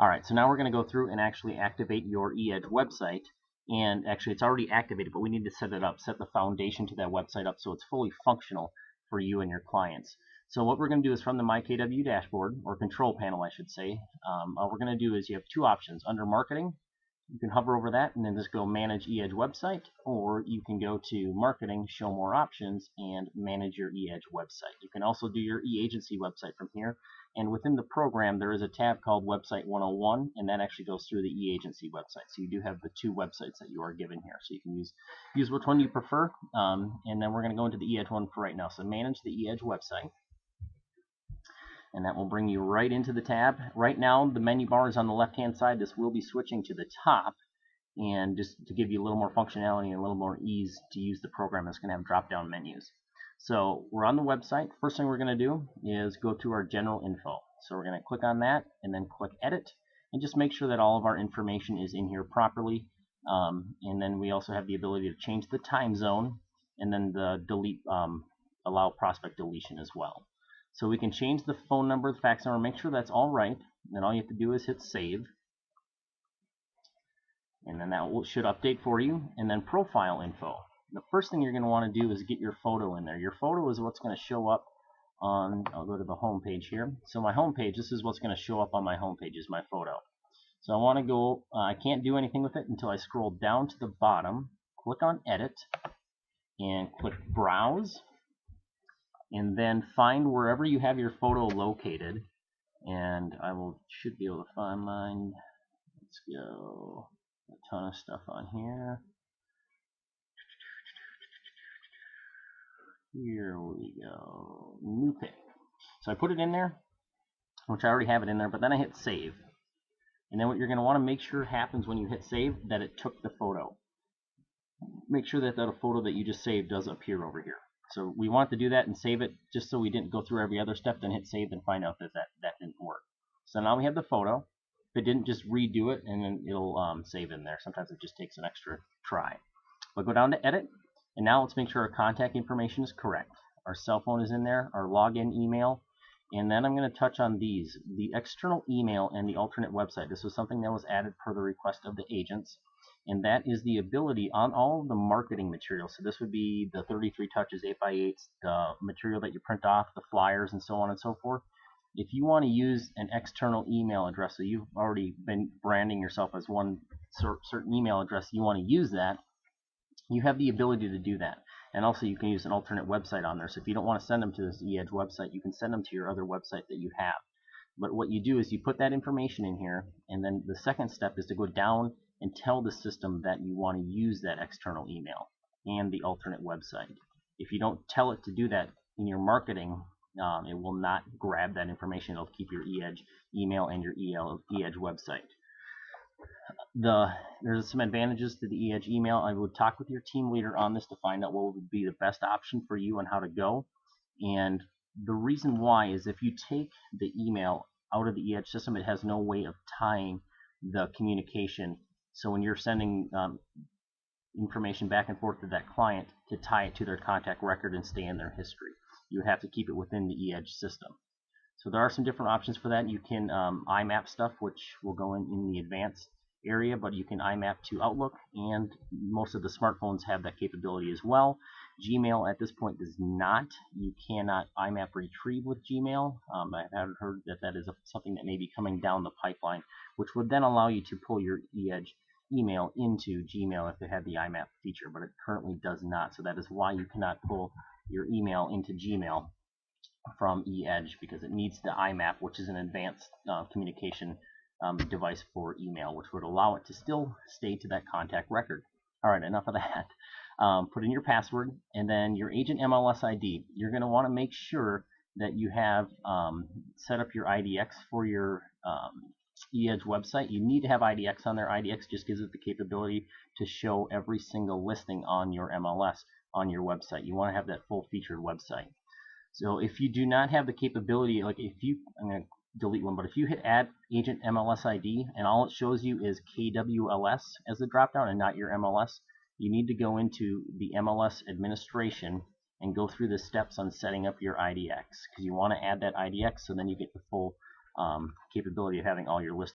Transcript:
Alright, so now we're going to go through and actually activate your eEdge website. And actually it's already activated, but we need to set it up, set the foundation to that website up so it's fully functional for you and your clients. So what we're going to do is from the MyKW dashboard, or control panel I should say, all we're going to do is you have two options. Under marketing, you can hover over that and then just go manage eEdge website, or you can go to marketing, show more options, and manage your eEdge website. You can also do your eAgency website from here, and within the program there is a tab called Website 101, and that actually goes through the eAgency website. So you do have the two websites that you are given here, so you can use which one you prefer. And then we're going to go into the eEdge one for right now. So manage the eEdge website, and that will bring you right into the tab. Right now the menu bar is on the left hand side. This will be switching to the top, and just to give you a little more functionality and a little more ease to use the program, it's going to have drop down menus. So we're on the website. First thing we're going to do is go to our general info. So we're going to click on that and then click edit, and just make sure that all of our information is in here properly. And then we also have the ability to change the time zone, and then the delete, allow prospect deletion as well. So we can change the phone number, the fax number, make sure that's all right. Then all you have to do is hit save, and then that should update for you. And then profile info. The first thing you're going to want to do is get your photo in there. Your photo is what's going to show up on, I'll go to the home page here. So my home page, this is what's going to show up on my home page, is my photo. So I want to go, I can't do anything with it until I scroll down to the bottom, click on edit, and click browse, and then find wherever you have your photo located. And I should be able to find mine. Let's go. A ton of stuff on here. Here we go. New pic. So I put it in there, which I already have it in there, but then I hit save. And then what you're going to want to make sure happens when you hit save, that it took the photo. Make sure that that photo that you just saved does appear over here. So we want to do that and save it, just so we didn't go through every other step, then hit save and find out that that didn't work. So now we have the photo. If it didn't, just redo it and then it'll save in there. Sometimes it just takes an extra try. But go down to edit, and now let's make sure our contact information is correct. Our cell phone is in there, our login email, and then I'm going to touch on these, the external email and the alternate website. This was something that was added per the request of the agents, and that is the ability on all of the marketing material. So this would be the 33 touches, 8x8s, the material that you print off, the flyers, and so on and so forth. If you want to use an external email address, so you've already been branding yourself as one certain email address, you want to use that, you have the ability to do that. And also you can use an alternate website on there. So if you don't want to send them to this eEdge website, you can send them to your other website that you have. But what you do is you put that information in here, and then the second step is to go down and tell the system that you want to use that external email and the alternate website. If you don't tell it to do that in your marketing, it will not grab that information. It'll keep your eEdge email and your eEdge website. There's some advantages to the eEdge email. I would talk with your team leader on this to find out what would be the best option for you and how to go. And the reason why is if you take the email out of the eEdge system, it has no way of tying the communication. So when you're sending information back and forth to that client, to tie it to their contact record and stay in their history, you have to keep it within the eEdge system. So there are some different options for that. You can IMAP stuff, which will go in the advanced area, but you can IMAP to Outlook, and most of the smartphones have that capability as well. Gmail at this point does not. You cannot IMAP retrieve with Gmail. I have heard that that is something that may be coming down the pipeline, which would then allow you to pull your eEdge email into Gmail if it had the IMAP feature, but it currently does not. So that is why you cannot pull your email into Gmail from eEdge, because it needs the IMAP, which is an advanced communication device for email, which would allow it to still stay to that contact record. Alright, enough of that. Put in your password, and then your agent MLS ID. You're going to want to make sure that you have set up your IDX for your eEdge website. You need to have IDX on there. IDX just gives it the capability to show every single listing on your MLS on your website. You want to have that full featured website. So if you do not have the capability, like if you, I'm going to delete one, but if you hit add agent MLS ID and all it shows you is KWLS as the dropdown and not your MLS, you need to go into the MLS administration and go through the steps on setting up your IDX, because you want to add that IDX so then you get the full capability of having all your listings.